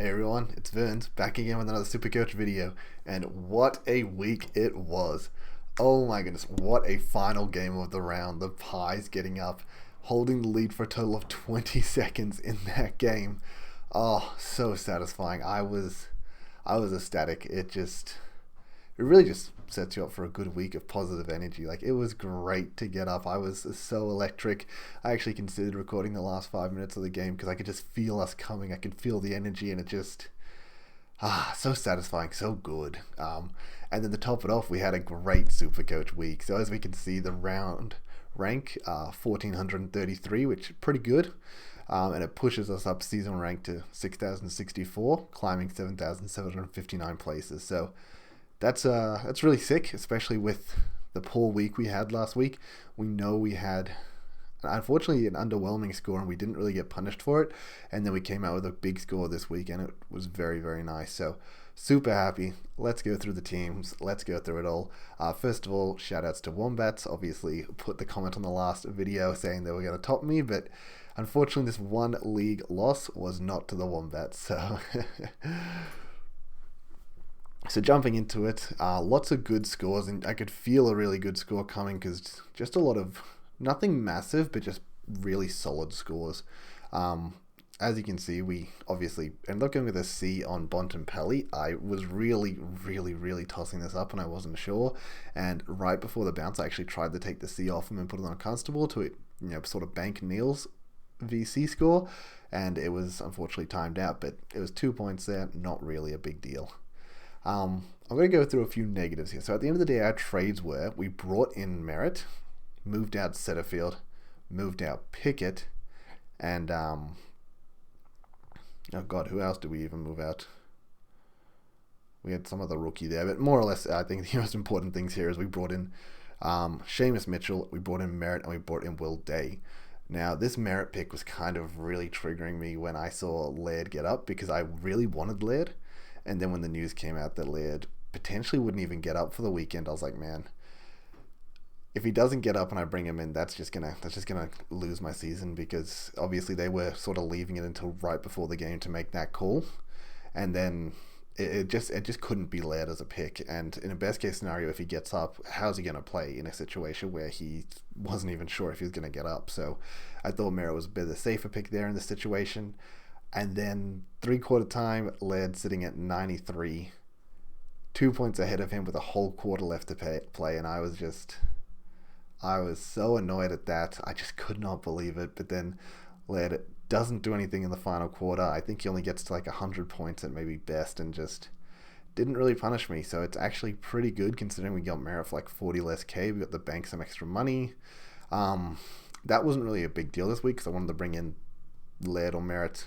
Hey everyone, it's Verns back again with another Supercoach video, and what a week it was. Oh my goodness, what a final game of the round. The Pies getting up, holding the lead for a total of 20 seconds in that game. Oh, so satisfying. I was ecstatic. It really just sets you up for a good week of positive energy. Like, it was great to get up. I was so electric. I actually considered recording the last 5 minutes of the game because I could just feel us coming. I could feel the energy, and it just so satisfying, so good. And then to top it off, we had a great Super Coach week. So as we can see, the round rank 1433, which is pretty good. And it pushes us up season rank to 6064, climbing 7759 places. So that's really sick, especially with the poor week we had last week. We know we had, unfortunately, an underwhelming score, and we didn't really get punished for it. And then we came out with a big score this week, and it was very, very nice. So super happy. Let's go through the teams. Let's go through it all. First of all, shout outs to Wombats. Obviously, put the comment on the last video saying they were going to top me, but unfortunately, this one league loss was not to the Wombats. So So jumping into it, lots of good scores, and I could feel a really good score coming because just a lot of nothing massive, but just really solid scores. As you can see, we obviously ended up going with a C on Bontempelli. I was really, really, really tossing this up, and I wasn't sure. And right before the bounce, I actually tried to take the C off him and put it on Constable to, sort of bank Neil's VC score, and it was unfortunately timed out. But it was 2 points there, not really a big deal. I'm going to go through a few negatives here. So at the end of the day, our trades were, we brought in Merritt, moved out Setterfield, moved out Pickett, and, oh God, who else did we even move out? We had some other rookie there, but more or less, I think the most important things here is we brought in Seamus Mitchell, we brought in Merritt, and we brought in Will Day. Now, this Merritt pick was kind of really triggering me when I saw Laird get up, because I really wanted Laird. And then when the news came out that Laird potentially wouldn't even get up for the weekend, I was like, man, if he doesn't get up and I bring him in, that's just gonna lose my season, because obviously they were sort of leaving it until right before the game to make that call, and then it just couldn't be Laird as a pick. And in a best case scenario, if he gets up, how's he gonna play in a situation where he wasn't even sure if he was gonna get up? So I thought Merritt was a bit of a safer pick there in this situation. And then three-quarter time, Laird sitting at 93, 2 points ahead of him with a whole quarter left to play, and I was so annoyed at that. I just could not believe it. But then Laird doesn't do anything in the final quarter. I think he only gets to like 100 points at maybe best, and just didn't really punish me. So it's actually pretty good considering we got Merritt for like 40 less K. We got the bank some extra money. That wasn't really a big deal this week because I wanted to bring in Laird or Merritt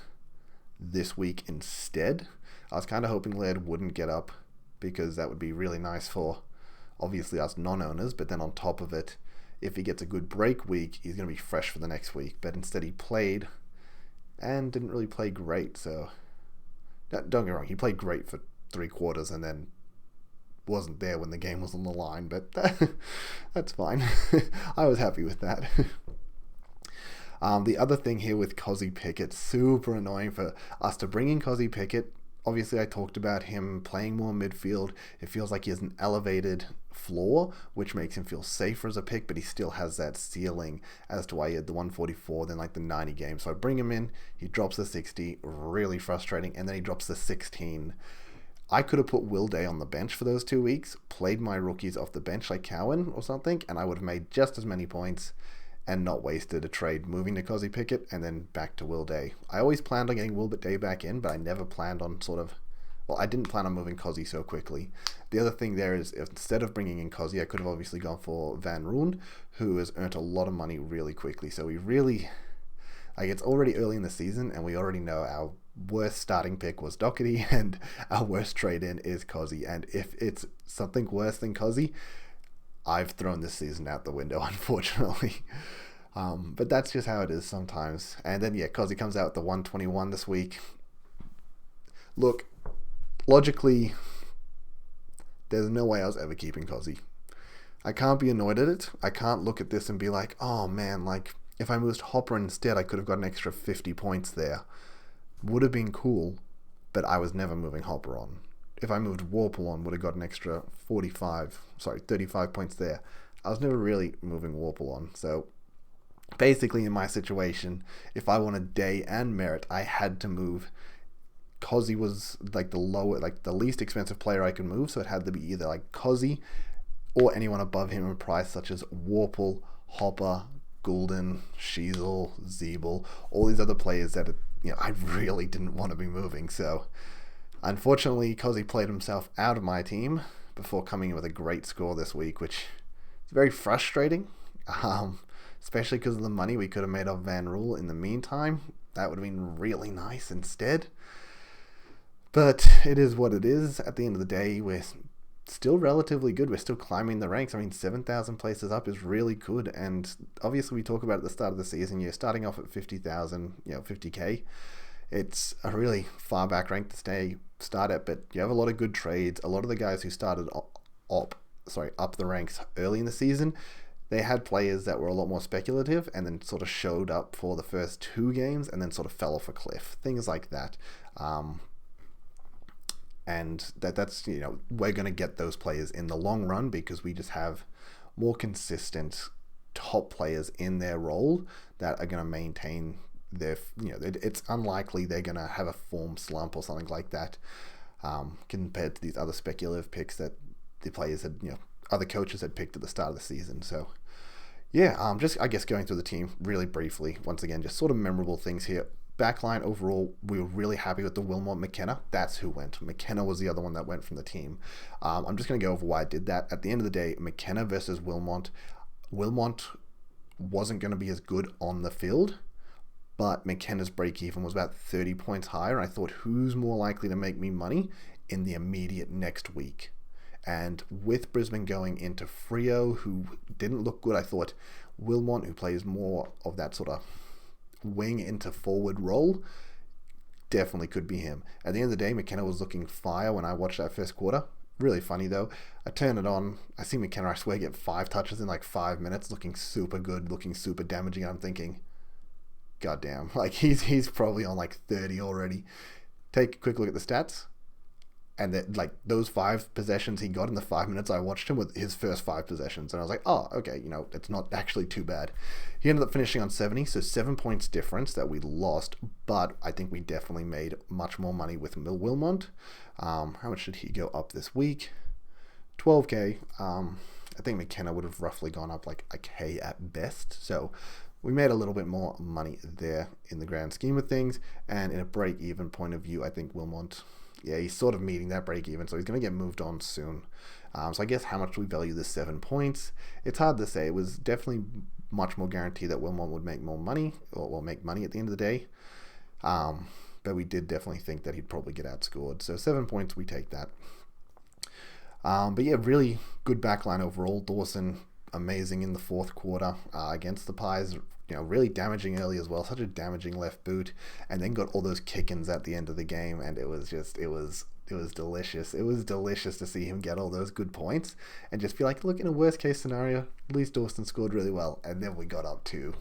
this week instead. I was kind of hoping Laird wouldn't get up, because that would be really nice for obviously us non-owners, but then on top of it, if he gets a good break week, he's going to be fresh for the next week. But instead he played and didn't really play great. So don't get me wrong, he played great for 3 quarters and then wasn't there when the game was on the line, but that's fine. I was happy with that. The other thing here with Cozzy Pickett, super annoying for us to bring in Cozzy Pickett. Obviously, I talked about him playing more midfield. It feels like he has an elevated floor, which makes him feel safer as a pick, but he still has that ceiling as to why he had the 144, then like the 90 games. So I bring him in, he drops the 60, really frustrating, and then he drops the 16. I could have put Will Day on the bench for those 2 weeks, played my rookies off the bench like Cowan or something, and I would have made just as many points and not wasted a trade moving to Cozzy Pickett and then back to Will Day. I always planned on getting Will Day back in, but I never planned on I didn't plan on moving Cozzy so quickly. The other thing there is, if instead of bringing in Cozzy, I could have obviously gone for Van Roon, who has earned a lot of money really quickly. So we really, it's already early in the season, and we already know our worst starting pick was Doherty, and our worst trade-in is Cozzy. And if it's something worse than Cozzy, I've thrown this season out the window, unfortunately. But that's just how it is sometimes. And then, Cozzy comes out with the 121 this week. Look, logically, there's no way I was ever keeping Cozzy. I can't be annoyed at it. I can't look at this and be like, oh man, like, if I moved Hopper instead, I could have got an extra 50 points there. Would have been cool. but I was never moving Hopper on. If I moved Warple on, would have got an extra 35 points there. I was never really moving Warple on. So basically in my situation, if I wanted day and merit, I had to move. Cozzy was like the least expensive player I could move, so it had to be either like Cozzy or anyone above him in price, such as Warple, Hopper, Goulden, Sheasel, Zeeble, all these other players that I really didn't want to be moving. So unfortunately, Cozzy played himself out of my team before coming in with a great score this week, which is very frustrating, especially because of the money we could have made off Van Rule in the meantime. That would have been really nice instead. But it is what it is. At the end of the day, we're still relatively good. We're still climbing the ranks. I mean, 7,000 places up is really good. And obviously, we talk about at the start of the season, you're starting off at 50,000, 50K. It's a really far back rank to start at, but you have a lot of good trades. A lot of the guys who started up the ranks early in the season, they had players that were a lot more speculative and then sort of showed up for the first 2 games and then sort of fell off a cliff. Things like that. And that's we're going to get those players in the long run because we just have more consistent top players in their role that are going to maintain their, it's unlikely they're going to have a form slump or something like that, compared to these other speculative picks that the players had, other coaches had picked at the start of the season. So yeah, just I guess going through the team really briefly, once again, just sort of memorable things here. Backline overall, we were really happy with the Wilmot McKenna. That's who went. McKenna was the other one that went from the team. I'm just going to go over why I did that. At the end of the day, McKenna versus Wilmot. Wilmot wasn't going to be as good on the field, but McKenna's break-even was about 30 points higher. And I thought, who's more likely to make me money in the immediate next week? And with Brisbane going into Freo, who didn't look good, I thought Wilmot, who plays more of that sort of wing into forward role, definitely could be him. At the end of the day, McKenna was looking fire when I watched that first quarter. Really funny though. I turn it on, I see McKenna, I swear, get 5 touches in like 5 minutes, looking super good, looking super damaging, and I'm thinking, goddamn, like he's probably on like 30 already. Take a quick look at the stats. And that, like, those 5 possessions he got in the 5 minutes I watched him with his first 5 possessions. And I was like, oh, okay, it's not actually too bad. He ended up finishing on 70, so 7 points difference that we lost. But I think we definitely made much more money with Wilmot. How much did he go up this week? 12K. I think McKenna would have roughly gone up like a K at best. So we made a little bit more money there in the grand scheme of things. And in a break-even point of view, I think Wilmot, yeah, he's sort of meeting that break even, so he's going to get moved on soon. So I guess how much do we value this 7 points? It's hard to say. It was definitely much more guaranteed that Wilmot would make more money, or will make money at the end of the day. But we did definitely think that he'd probably get outscored. So 7 points, we take that. But yeah, really good backline overall. Dawson, amazing in the 4th quarter against the Pies. Really damaging early as well. Such a damaging left boot, and then got all those kick-ins at the end of the game, and it was delicious. It was delicious to see him get all those good points and just be like, look, in a worst case scenario, at least Dawson scored really well, and then we got up to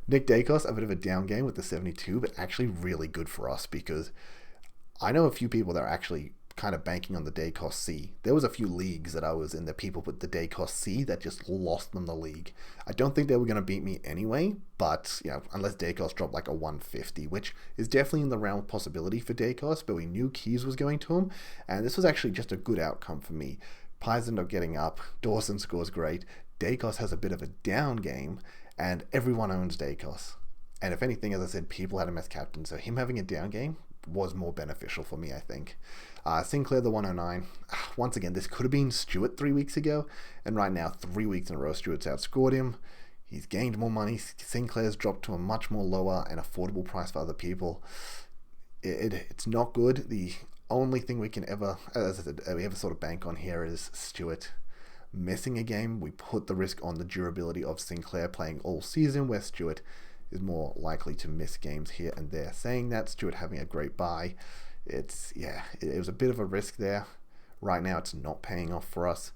Nick Dacos, a bit of a down game with the 72, but actually really good for us because I know a few people that are actually kind of banking on the Dacos C. There was a few leagues that I was in that people put the Dacos C that just lost them the league. I don't think they were going to beat me anyway, but unless Dacos dropped like a 150, which is definitely in the realm of possibility for Dacos, but we knew Keys was going to him, and this was actually just a good outcome for me. Pies end up getting up, Dawson scores great, Dacos has a bit of a down game, and everyone owns Dacos. And if anything, as I said, people had him as captain, so him having a down game was more beneficial for me, I think. Sinclair, the 109. Once again, this could have been Stewart 3 weeks ago, and right now, 3 weeks in a row, Stewart's outscored him. He's gained more money. Sinclair's dropped to a much more lower and affordable price for other people. It's not good. The only thing we can ever, as I said, we ever sort of bank on here is Stewart missing a game. We put the risk on the durability of Sinclair playing all season, where Stewart is more likely to miss games here and there. Saying that, Stewart having a great bye, it was a bit of a risk there. Right now, it's not paying off for us.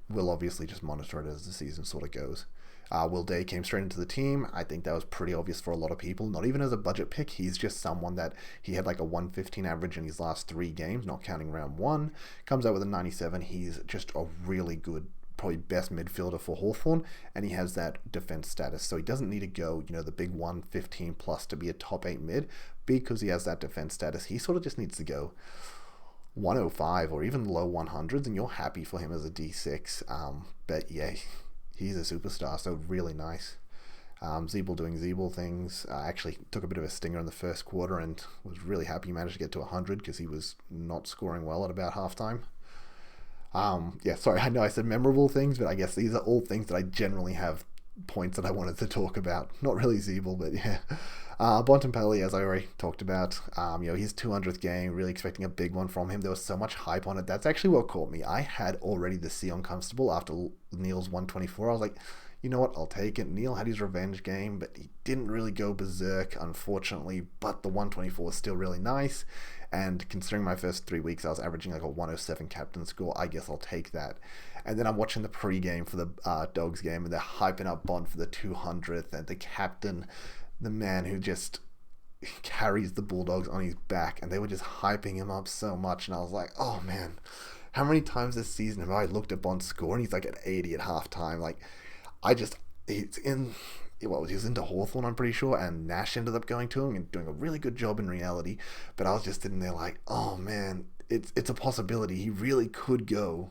We'll obviously just monitor it as the season sort of goes. Will Day came straight into the team. I think that was pretty obvious for a lot of people. Not even as a budget pick. He's just someone that he had like a 115 average in his last 3 games, not counting round one. Comes out with a 97. He's just a really good, probably best midfielder for Hawthorn, and he has that defense status. So he doesn't need to go, the big 115 plus to be a top 8 mid because he has that defense status. He sort of just needs to go 105 or even low 100s, and you're happy for him as a D6. But yeah, he's a superstar, so really nice. Zeeble doing Zeeble things. Actually took a bit of a stinger in the first quarter and was really happy he managed to get to 100 because he was not scoring well at about halftime. Sorry, I know I said memorable things, but I guess these are all things that I generally have points that I wanted to talk about. Not really Zeeble, but yeah. Bontempelli, as I already talked about, his 200th game, really expecting a big one from him. There was so much hype on it. That's actually what caught me. I had already the Sion Constable after Neil's 124. I was like, you know what, I'll take it. Neil had his revenge game, but he didn't really go berserk, unfortunately, but the 124 was still really nice, and considering my first 3 weeks, I was averaging like a 107 captain score. I guess I'll take that. And then I'm watching the pre-game for the Dogs game, and they're hyping up Bond for the 200th, and the captain, the man who just carries the Bulldogs on his back, and they were just hyping him up so much, and I was like, oh man, how many times this season have I looked at Bond's score, and he's like at 80 at halftime, like, he was into Hawthorn, I'm pretty sure, and Nash ended up going to him and doing a really good job in reality, but I was just sitting there like, oh man, it's a possibility. He really could go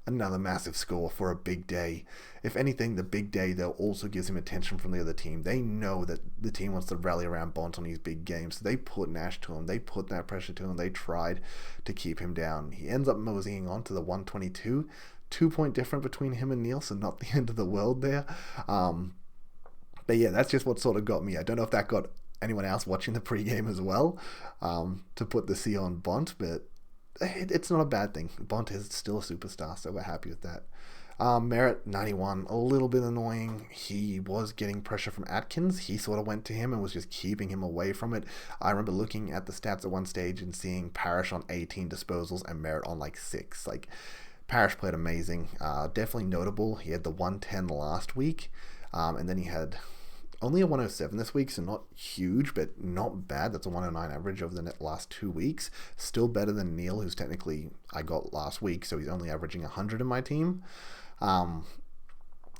another massive score for a big day. If anything, the big day, though, also gives him attention from the other team. They know that the team wants to rally around Bont on these big games, so they put Nash to him. They put that pressure to him. They tried to keep him down. He ends up moseying on to the 122. 2-point difference between him and Neil, so not the end of the world there. But yeah, that's just what sort of got me. I don't know if that got anyone else watching the pregame as well, to put the C on Bont, but it's not a bad thing. Bont is still a superstar, so we're happy with that. Merritt, 91, a little bit annoying. He was getting pressure from Atkins. He sort of went to him and was just keeping him away from it. I remember looking at the stats at one stage and seeing Parrish on 18 disposals and Merritt on like 6. Like, Parrish played amazing. Definitely notable. He had the 110 last week, and then he had only a 107 this week, so not huge, but not bad. That's a 109 average over the last 2 weeks. Still better than Neil, who's technically I got last week, so he's only averaging 100 in my team.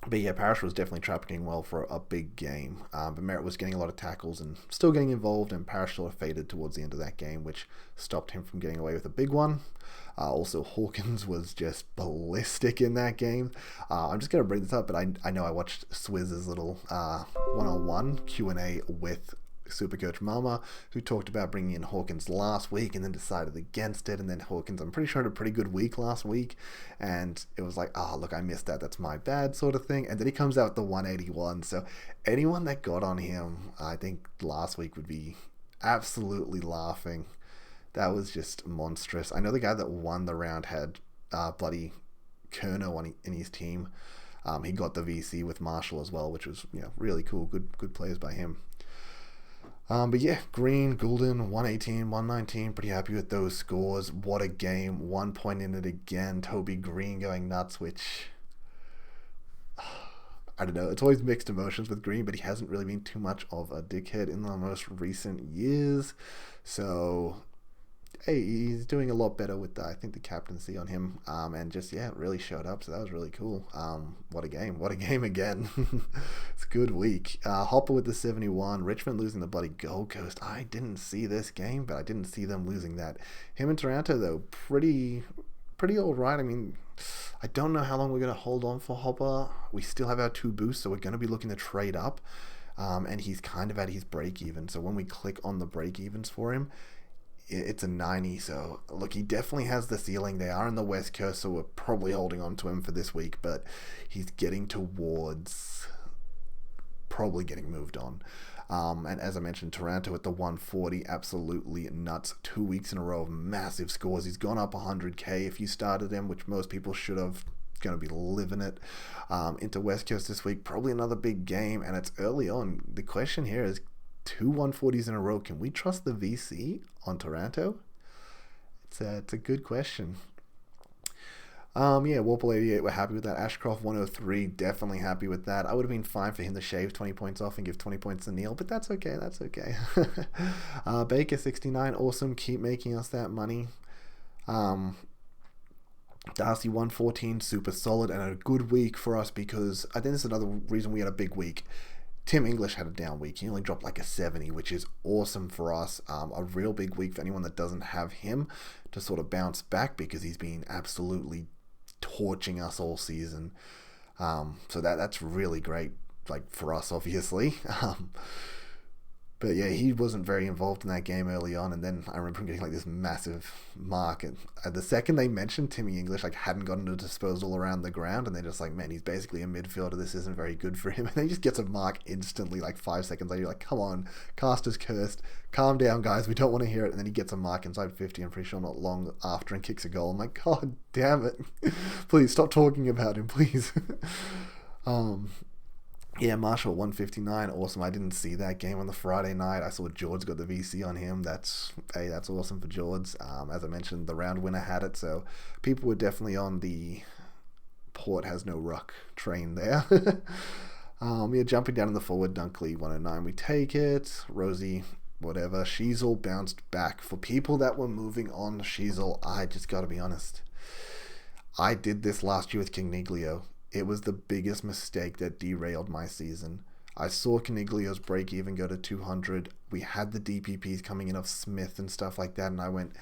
But yeah, Parrish was definitely trafficking well for a big game. But Merritt was getting a lot of tackles and still getting involved, and Parrish sort of faded towards the end of that game, which stopped him from getting away with a big one. Also, Hawkins was just ballistic in that game. I'm just going to bring this up, but I know I watched Swizz's little one-on-one Q&A with Supercoach Mama, who talked about bringing in Hawkins last week and then decided against it. And then Hawkins, I'm pretty sure, had a pretty good week last week, and it was like, oh look, I missed that, that's my bad, sort of thing. And then he comes out with the 181. So anyone that got on him, I think last week, would be absolutely laughing. That was just monstrous. I know the guy that won the round had bloody Kerno in his team. He got the VC with Marshall as well, which was really cool. Good players by him. But yeah, Green, Goulden, 118, 119, pretty happy with those scores. What a game. 1 point in it again. Toby Green going nuts, which, I don't know. It's always mixed emotions with Green, but he hasn't really been too much of a dickhead in the most recent years. So, hey, he's doing a lot better with, I think, the captaincy on him. And just, yeah, really showed up. So that was really cool. What a game. What a game again. It's a good week. Hopper with the 71. Richmond losing the bloody Gold Coast. I didn't see this game, but I didn't see them losing that. Him and Toronto, though, pretty all right. I mean, I don't know how long we're going to hold on for Hopper. We still have our 2 boosts, so we're going to be looking to trade up. And he's kind of at his break even. So when we click on the break evens for him, it's a 90, so look, he definitely has the ceiling. They are in the West Coast, so we're probably holding on to him for this week, but he's getting towards probably getting moved on. And as I mentioned, Toronto at the 140, absolutely nuts. 2 weeks in a row of massive scores. He's gone up 100k if you started him, which most people should have. Going to be living it. Into West Coast this week, probably another big game, and it's early on. The question here is, 2 140s in a row. Can we trust the VC on Toronto? It's a good question. Yeah, Warple 88, we're happy with that. Ashcroft 103, definitely happy with that. I would have been fine for him to shave 20 points off and give 20 points to Neil, but that's okay, that's okay. Baker 69, awesome, keep making us that money. Um, Darcy 114, super solid and a good week for us because I think this is another reason we had a big week. Tim English had a down week. He only dropped like a 70, which is awesome for us. A real big week for anyone that doesn't have him to sort of bounce back because he's been absolutely torching us all season. So that's really great, like for us, obviously. But yeah, he wasn't very involved in that game early on, and then I remember him getting like this massive mark. And the second they mentioned Timmy English, like hadn't gotten a disposal around the ground, and they're just like, man, he's basically a midfielder. This isn't very good for him. And then he just gets a mark instantly, like 5 seconds later. You're like, come on, cast is cursed. Calm down, guys. We don't want to hear it. And then he gets a mark inside 50. I'm pretty sure not long after and kicks a goal. I'm like, God damn it! Please stop talking about him, please. Yeah, Marshall 159, awesome. I didn't see that game on the Friday night. I saw George got the VC on him. That's awesome for George. As I mentioned, the round winner had it, so people were definitely on the Port has no ruck train there. Yeah, jumping down in the forward, Dunkley 109, we take it. Rosie, whatever. Sheasel bounced back. For people that were moving on Sheasel, I just got to be honest. I did this last year with Caniglio. It was the biggest mistake that derailed my season. I saw Caniglio's break even go to 200. We had the DPPs coming in of Smith and stuff like that, and I went,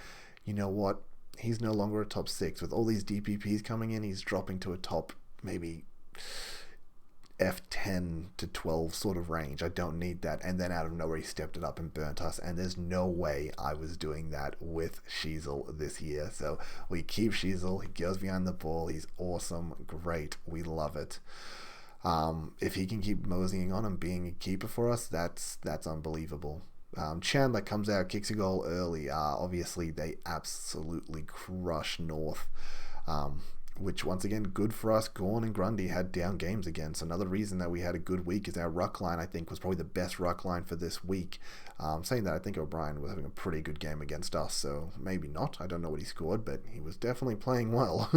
you know what? He's no longer a top 6. With all these DPPs coming in, he's dropping to a top maybe F10 to 12 sort of range. I don't need that. And then out of nowhere, he stepped it up and burnt us. And there's no way I was doing that with Sheasel this year. So we keep Sheasel. He goes behind the ball. He's awesome. Great. We love it. If he can keep moseying on and being a keeper for us, that's unbelievable. Chandler comes out, kicks a goal early. Obviously, they absolutely crush North. Which once again, good for us. Gorn and Grundy had down games again. So another reason that we had a good week is our ruck line, I think, was probably the best ruck line for this week. Saying that, I think O'Brien was having a pretty good game against us, so maybe not. I don't know what he scored, but he was definitely playing well.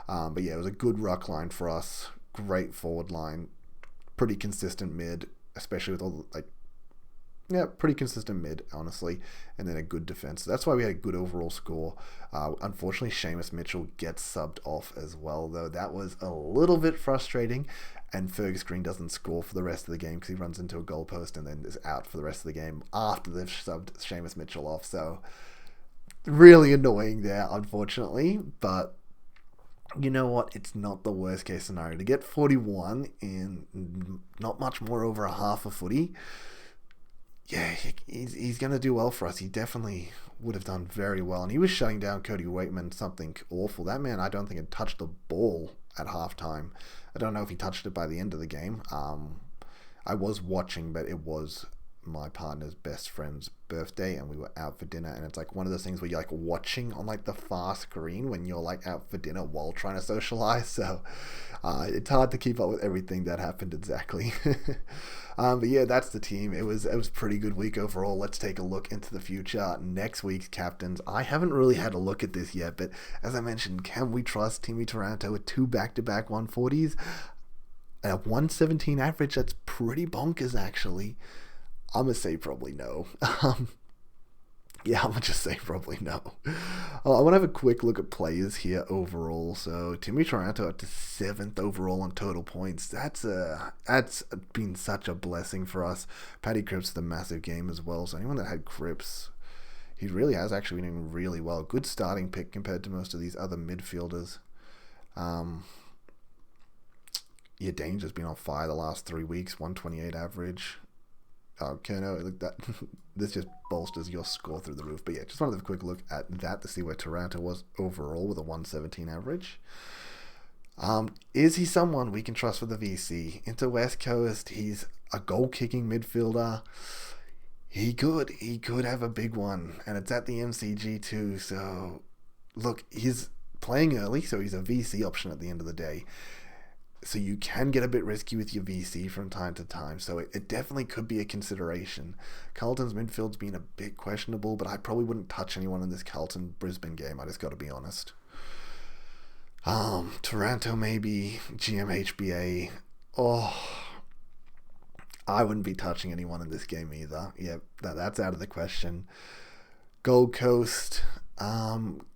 But yeah, it was a good ruck line for us. Great forward line. Pretty consistent mid, especially with all the, pretty consistent mid, honestly, and then a good defense. So that's why we had a good overall score. Unfortunately, Seamus Mitchell gets subbed off as well, though. That was a little bit frustrating, and Fergus Green doesn't score for the rest of the game because he runs into a goalpost and then is out for the rest of the game after they've subbed Seamus Mitchell off. So really annoying there, unfortunately, but you know what? It's not the worst case scenario. To get 41 in not much more over a half a footy, yeah, he's going to do well for us. He definitely would have done very well. And he was shutting down Cody Waitman, something awful. That man, I don't think had touched the ball at halftime. I don't know if he touched it by the end of the game. I was watching, but it was my partner's best friend's birthday and we were out for dinner, and it's like one of those things where you're like watching on like the far screen when you're like out for dinner while trying to socialize, so it's hard to keep up with everything that happened exactly. But yeah, that's the team. It was a pretty good week overall. Let's take a look into the future. Next week's captains, I haven't really had a look at this yet, but as I mentioned, can we trust Timmy Taranto with 2 back-to-back 140s? A 117 average, that's pretty bonkers actually. I'm going to say probably no. Yeah, I'm going to just say probably no. I want to have a quick look at players here overall. So, Timmy Taranto up to 7th overall on total points. That's been such a blessing for us. Paddy Cripps with a massive game as well. So, anyone that had Cripps, he really has actually been doing really well. Good starting pick compared to most of these other midfielders. Yeah, Danger's been on fire the last 3 weeks. 128 average. Kerno, look, that this just bolsters your score through the roof. But yeah, just wanted to have a quick look at that to see where Taranto was overall with a 117 average. Is he someone we can trust for the VC? Into West Coast, he's a goal-kicking midfielder. He could have a big one, and it's at the MCG too. So, look, he's playing early, so he's a VC option at the end of the day. So you can get a bit risky with your VC from time to time. So it definitely could be a consideration. Carlton's midfield's been a bit questionable, but I probably wouldn't touch anyone in this Carlton-Brisbane game. I just got to be honest. Toronto maybe, GMHBA. Oh, I wouldn't be touching anyone in this game either. Yeah, that's out of the question. Gold Coast,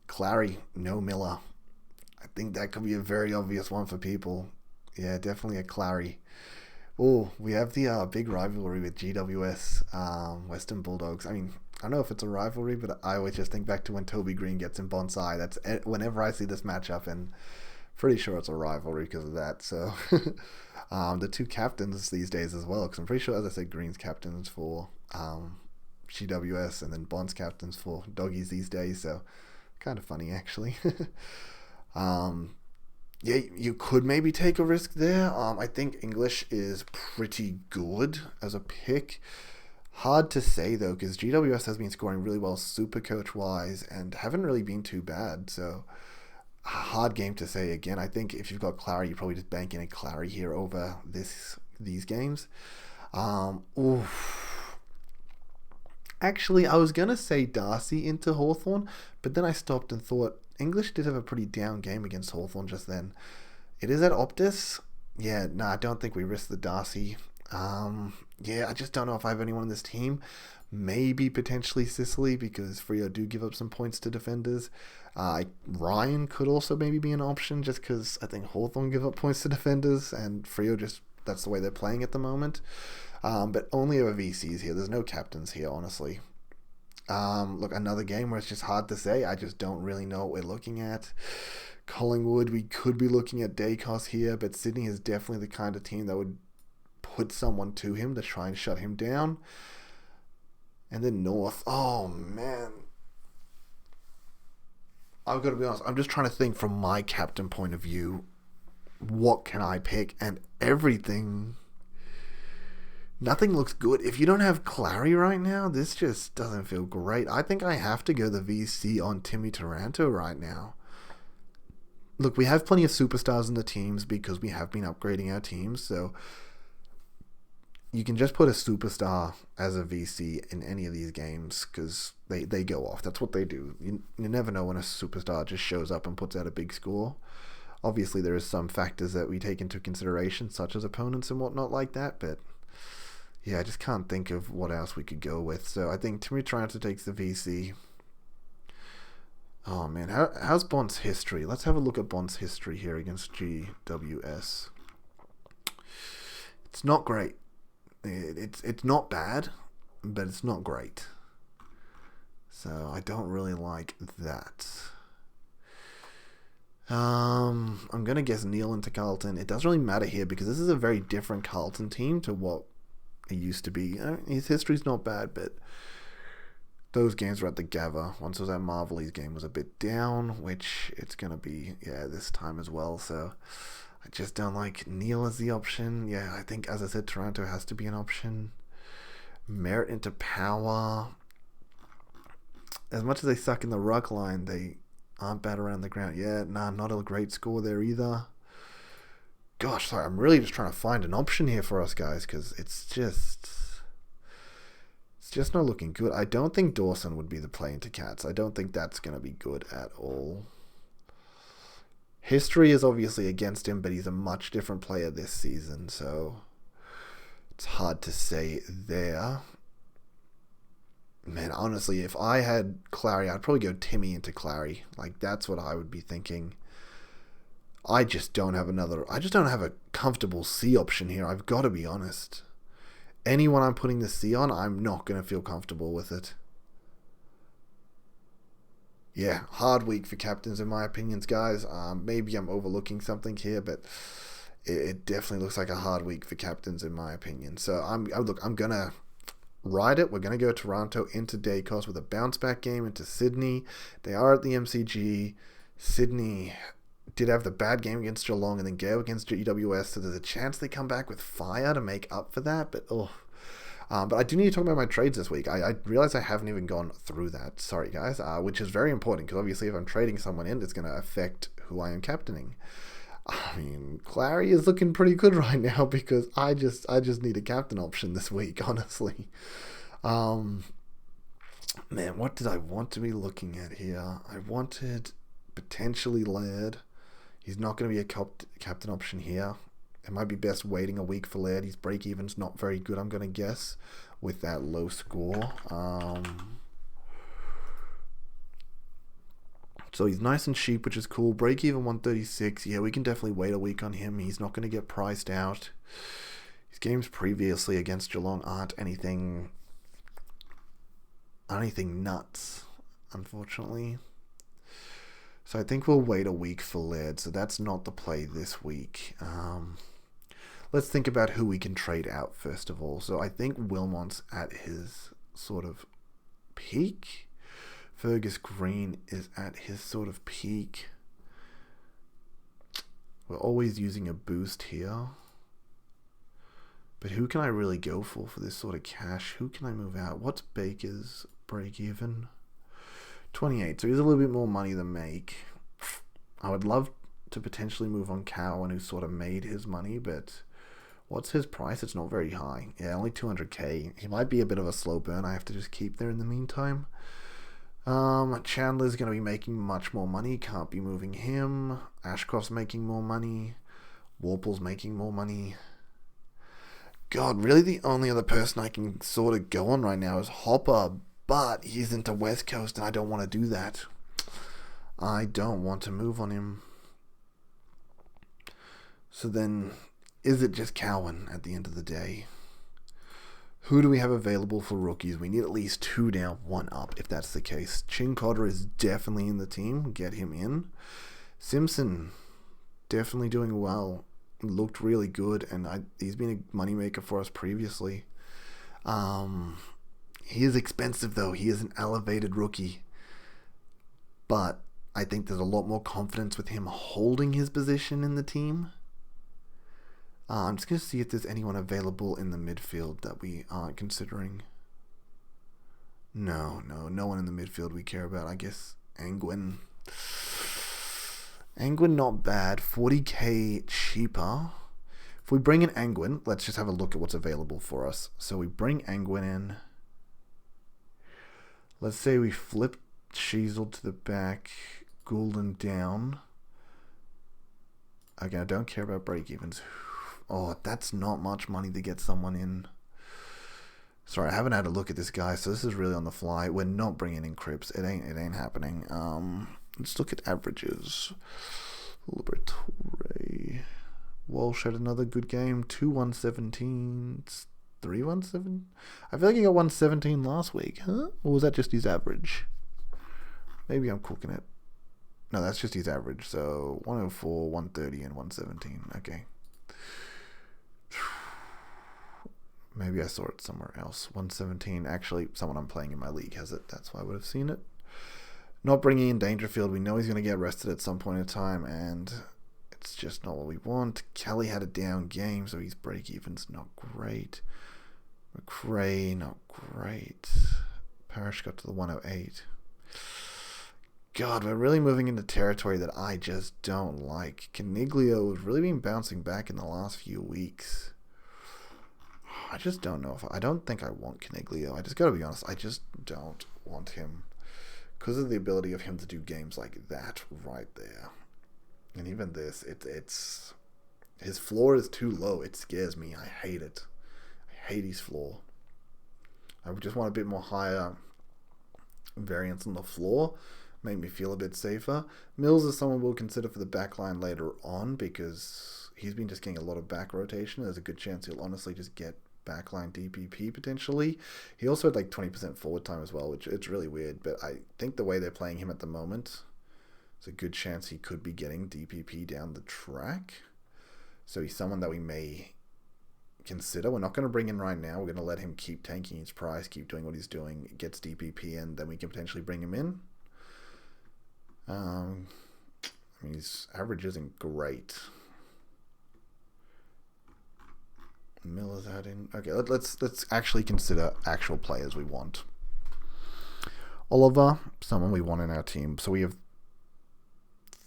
Clary, no Miller. I think that could be a very obvious one for people. Yeah, definitely a Clary. Oh, we have the big rivalry with GWS, Western Bulldogs. I mean, I don't know if it's a rivalry, but I always just think back to when Toby Green gets in bonsai. That's whenever I see this matchup, and pretty sure it's a rivalry because of that. So, the two captains these days as well, because I'm pretty sure, as I said, Green's captains for GWS, and then Bond's captains for Doggies these days. So, kind of funny actually. um, yeah, you could maybe take a risk there. I think English is pretty good as a pick. Hard to say though, because GWS has been scoring really well Supercoach wise and haven't really been too bad. So hard game to say again. I think if you've got Clary, you probably just bank in a Clary here over these games. Oof. Actually, I was gonna say Darcy into Hawthorn, but then I stopped and thought English did have a pretty down game against Hawthorn just then. It is at Optus. Yeah, no, I don't think we risk the Darcy. Yeah, I just don't know if I have anyone on this team. Maybe potentially Sicily because Freo do give up some points to defenders. Ryan could also maybe be an option just because I think Hawthorn give up points to defenders and Freo just that's the way they're playing at the moment. But only over VCs here. There's no captains here, honestly. Look, another game where it's just hard to say. I just don't really know what we're looking at. Collingwood, we could be looking at Dacos here, but Sydney is definitely the kind of team that would put someone to him to try and shut him down. And then North, oh man. I've got to be honest, I'm just trying to think from my captain point of view, what can I pick? And nothing looks good. If you don't have Clary right now, this just doesn't feel great. I think I have to go the VC on Timmy Taranto right now. Look, we have plenty of superstars in the teams because we have been upgrading our teams, so you can just put a superstar as a VC in any of these games because they go off. That's what they do. You never know when a superstar just shows up and puts out a big score. Obviously, there is some factors that we take into consideration, such as opponents and whatnot like that, but yeah, I just can't think of what else we could go with. So I think Timmy Taranto takes the VC. Oh man, how's Bond's history? Let's have a look at Bond's history here against GWS. It's not great. It's not bad, but it's not great. So I don't really like that. I'm gonna guess Neil into Carlton. It doesn't really matter here because this is a very different Carlton team to what it used to be. His history's not bad, but those games were at the Gabba. Once it was at Marvel, his game was a bit down, which it's going to be, this time as well. So I just don't like Neil as the option. Yeah, I think, as I said, Toronto has to be an option. Merit into Power. As much as they suck in the ruck line, they aren't bad around the ground. Yeah, not a great score there either. Gosh, sorry, I'm really just trying to find an option here for us guys because it's just not looking good. I don't think Dawson would be the play into Cats. I don't think that's going to be good at all. History is obviously against him, but he's a much different player this season, so it's hard to say there. Man, honestly, if I had Clary, I'd probably go Timmy into Clary. Like, that's what I would be thinking. I just don't have a comfortable C option here. I've got to be honest. Anyone I'm putting the C on, I'm not going to feel comfortable with it. Yeah, hard week for captains in my opinions, guys. Maybe I'm overlooking something here, but it definitely looks like a hard week for captains in my opinion. So I'm going to ride it. We're going to go Toronto into Dacos with a bounce back game into Sydney. They are at the MCG. Sydney did have the bad game against Geelong and then Gale against GWS, so there's a chance they come back with fire to make up for that, but but I do need to talk about my trades this week. I realize I haven't even gone through that. Sorry, guys, which is very important because obviously if I'm trading someone in, it's going to affect who I am captaining. I mean, Clary is looking pretty good right now because I just need a captain option this week, honestly. Man, what did I want to be looking at here? I wanted potentially Laird. He's not going to be a captain option here. It might be best waiting a week for Laird. His break-even's not very good, I'm going to guess, with that low score. So he's nice and cheap, which is cool. Break-even 136. Yeah, we can definitely wait a week on him. He's not going to get priced out. His games previously against Geelong aren't anything nuts, unfortunately. So I think we'll wait a week for Laird. So that's not the play this week. Let's think about who we can trade out first of all. So I think Wilmot's at his sort of peak. Fergus Green is at his sort of peak. We're always using a boost here. But who can I really go for this sort of cash? Who can I move out? What's Baker's break even? 28. So he's a little bit more money than make. I would love to potentially move on Cowan, who sort of made his money, but what's his price? It's not very high. Yeah, only 200k. He might be a bit of a slow burn. I have to just keep there in the meantime. Chandler's going to be making much more money. Can't be moving him. Ashcroft's making more money. Warple's making more money. God, really the only other person I can sort of go on right now is Hopper, but he's into West Coast and I don't want to do that. I don't want to move on him. So then, is it just Cowan at the end of the day? Who do we have available for rookies? We need at least 2 down, 1 up, if that's the case. Chin Cotter is definitely in the team. Get him in. Simpson, definitely doing well. Looked really good, and he's been a moneymaker for us previously. He is expensive, though. He is an elevated rookie. But I think there's a lot more confidence with him holding his position in the team. I'm just going to see if there's anyone available in the midfield that we aren't considering. No one in the midfield we care about. I guess Angwin. Angwin not bad. 40k cheaper. If we bring in Angwin, let's just have a look at what's available for us. So we bring Angwin in. Let's say we flip Sheasel to the back. Goulden down. Okay, I don't care about break-evens. Oh, that's not much money to get someone in. Sorry, I haven't had a look at this guy, so this is really on the fly. We're not bringing in Cripps. It ain't happening. Let's look at averages. Liberatore. Walsh had another good game. 2-117. 3-1-7. I feel like he got 117 last week, huh? Or was that just his average? Maybe I'm cooking it. No, that's just his average. So 104, 130, and 117. Okay. Maybe I saw it somewhere else. 117. Actually, someone I'm playing in my league has it. That's why I would have seen it. Not bringing in Dangerfield. We know he's going to get rested at some point in time, and it's just not what we want. Kelly had a down game, so his break-even's not great. McRae, not great. Parrish got to the 108. God, we're really moving into territory that I just don't like. Caniglio has really been bouncing back in the last few weeks. I just don't know I don't think I want Caniglio. I just got to be honest. I just don't want him because of the ability of him to do games like that right there. And even this, it's his floor is too low. It scares me. I hate it. I hate his floor. I just want a bit more higher variance on the floor. Make me feel a bit safer. Mills is someone we'll consider for the back line later on because he's been just getting a lot of back rotation. There's a good chance he'll honestly just get backline DPP potentially. He also had like 20% forward time as well, which it's really weird, but I think the way they're playing him at the moment, there's a good chance he could be getting DPP down the track. So he's someone that we may consider. We're not going to bring in right now. We're going to let him keep tanking his price, keep doing what he's doing, gets DPP, and then we can potentially bring him in. I mean, his average isn't great. Miller's out in. Okay, let's actually consider actual players we want. Oliver, someone we want in our team. So we have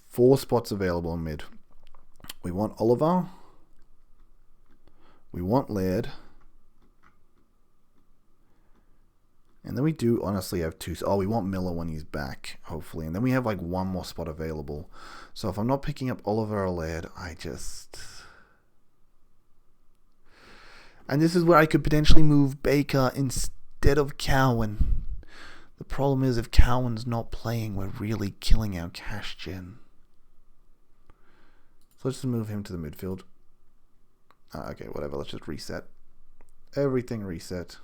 4 spots available in mid. We want Oliver. We want Laird. And then we do honestly have two. Oh, we want Miller when he's back, hopefully. And then we have like one more spot available. So if I'm not picking up Oliver or Laird, And this is where I could potentially move Baker instead of Cowan. The problem is if Cowan's not playing, we're really killing our cash gen. So let's just move him to the midfield. Okay, whatever. Let's just reset. Everything reset.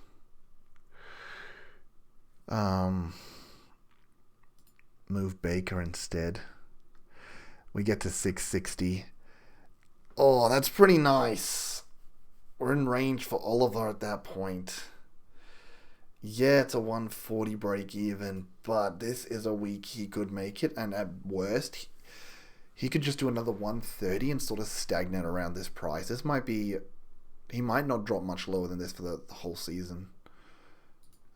Move Baker instead. We get to 660. Oh, that's pretty nice. We're in range for Oliver at that point. Yeah, it's a 140 break even, but this is a week he could make it, and at worst, he could just do another 130 and sort of stagnate around this price. This might be... He might not drop much lower than this for the whole season.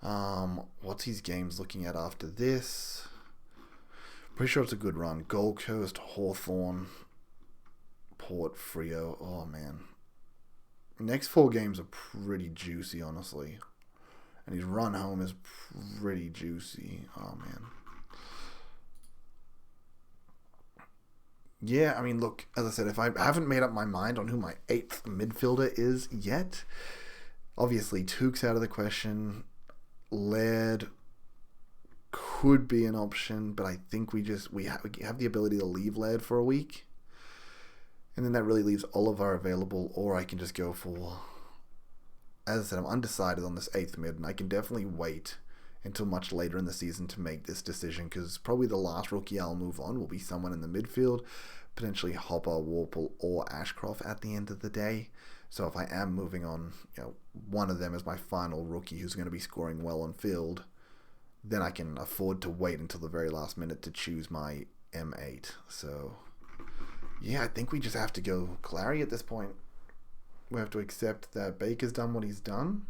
What's his games looking at after this? Pretty sure it's a good run. Gold Coast, Hawthorn, Port, Freo. Oh, man. Next 4 games are pretty juicy, honestly. And his run home is pretty juicy. Oh, man. Yeah, I mean, look, as I said, if I haven't made up my mind on who my 8th midfielder is yet, obviously Took's out of the question. Laird could be an option, but I think we have the ability to leave Laird for a week. And then that really leaves Oliver available, or I can just go for... As I said, I'm undecided on this 8th mid, and I can definitely wait until much later in the season to make this decision, because probably the last rookie I'll move on will be someone in the midfield, potentially Hopper, Warple, or Ashcroft at the end of the day. So if I am moving on, one of them is my final rookie who's going to be scoring well on field, then I can afford to wait until the very last minute to choose my M8. So, yeah, I think we just have to go Clary at this point. We have to accept that Baker's done what he's done.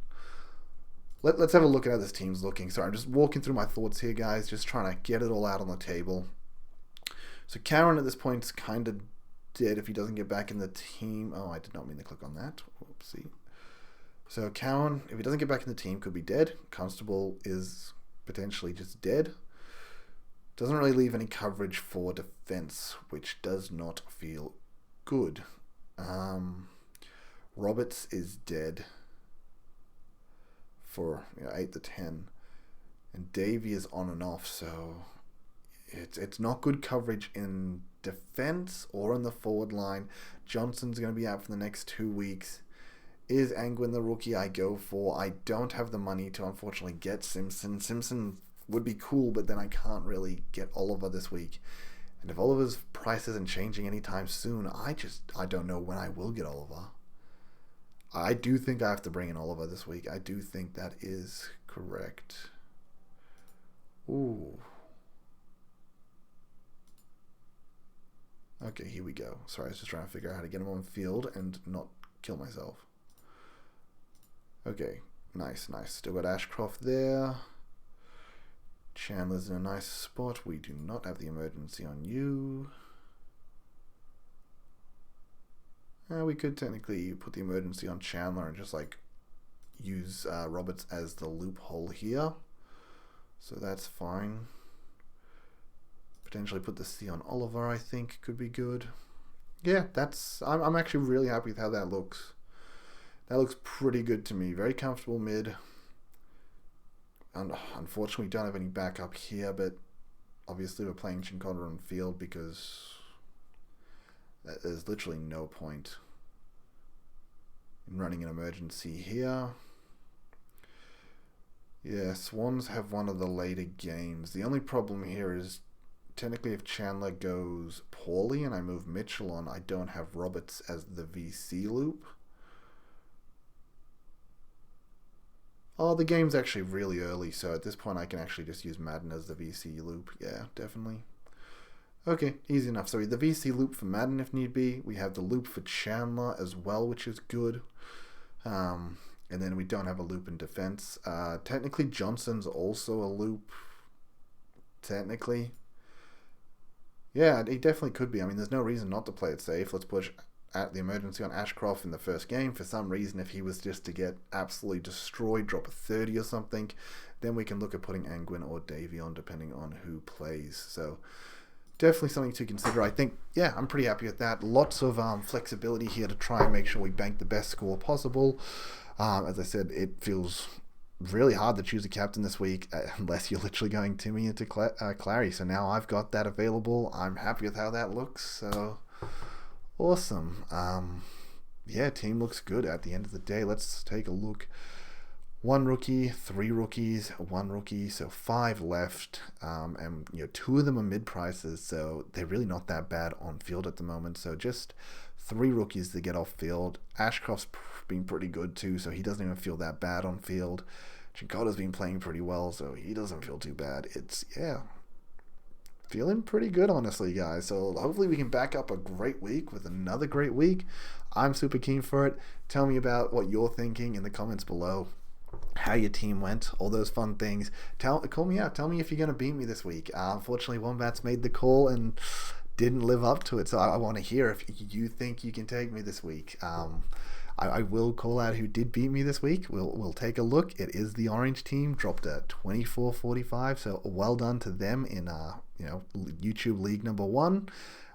Let's have a look at how this team's looking. Sorry, I'm just walking through my thoughts here, guys, just trying to get it all out on the table. So Karen at this point is kind of dead if he doesn't get back in the team. Oh, I did not mean to click on that. Oopsie. So Cowan, if he doesn't get back in the team, could be dead. Constable is potentially just dead. Doesn't really leave any coverage for defense, which does not feel good. Roberts is dead for 8 to 10. And Davey is on and off, so it's not good coverage in defense or in the forward line. Johnson's going to be out for the next 2 weeks. Is Angwin the rookie I go for? I don't have the money to unfortunately get Simpson. Simpson would be cool, but then I can't really get Oliver this week. And if Oliver's price isn't changing anytime soon, I don't know when I will get Oliver. I do think I have to bring in Oliver this week. I do think that is correct. Ooh. Okay, here we go. Sorry, I was just trying to figure out how to get him on field and not kill myself. Okay, nice. Still got Ashcroft there. Chandler's in a nice spot. We do not have the emergency on you. We could technically put the emergency on Chandler and just use Roberts as the loophole here. So that's fine. Potentially put the C on Oliver, I think, could be good. Yeah, I'm actually really happy with how that looks. That looks pretty good to me. Very comfortable mid. And unfortunately, we don't have any backup here, but obviously we're playing Chinkonda on field because there's literally no point in running an emergency here. Yeah, Swans have one of the later games. The only problem here is technically if Chandler goes poorly and I move Mitchell on, I don't have Roberts as the VC loop. Oh, the game's actually really early, so at this point I can actually just use Madden as the VC loop. Yeah, definitely. Okay, easy enough. So the VC loop for Madden if need be. We have the loop for Chandler as well, which is good. And then we don't have a loop in defense. Technically, Johnson's also a loop. Technically. Yeah, he definitely could be. I mean, there's no reason not to play it safe. Let's push at the emergency on Ashcroft in the first game. For some reason, if he was just to get absolutely destroyed, drop a 30 or something, then we can look at putting Angwin or Davey on, depending on who plays. So definitely something to consider. I think, yeah, I'm pretty happy with that. Lots of flexibility here to try and make sure we bank the best score possible. As I said, it feels really hard to choose a captain this week unless you're literally going Timmy into Clary. So now I've got that available. I'm happy with how that looks. So awesome. Yeah, team looks good at the end of the day. Let's take a look. 1 rookie, 3 rookies, 1 rookie, so 5 left, and 2 of them are mid prices, so they're really not that bad on field at the moment. So just 3 rookies to get off field. Ashcroft's been pretty good too, so he doesn't even feel that bad on field. Chicota's been playing pretty well, so he doesn't feel too bad. It's, yeah, feeling pretty good, honestly, guys. So hopefully we can back up a great week with another great week. I'm super keen for it. Tell me about what you're thinking in the comments below. How your team went, all those fun things. Call me out. Tell me if you're going to beat me this week. Unfortunately, Wombats made the call and didn't live up to it, so I want to hear if you think you can take me this week. I will call out who did beat me this week. We'll take a look. It is the orange team, dropped at 24-45, so well done to them in YouTube League number 1.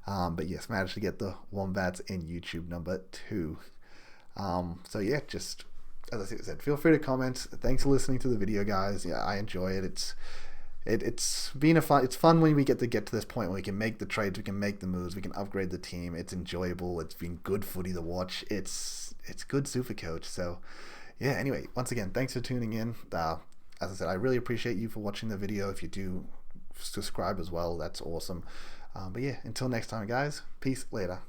But yes, managed to get the Wombats in YouTube number 2. So yeah, just as I said, feel free to comment. Thanks for listening to the video, guys. Yeah, I enjoy it. It's fun when we get to this point where we can make the trades, we can make the moves, we can upgrade the team. It's enjoyable. It's been good footy to watch. It's good Supercoach. So yeah, anyway, once again, thanks for tuning in. As I said, I really appreciate you for watching the video. If you do subscribe as well, that's awesome. But yeah, until next time, guys, peace, later.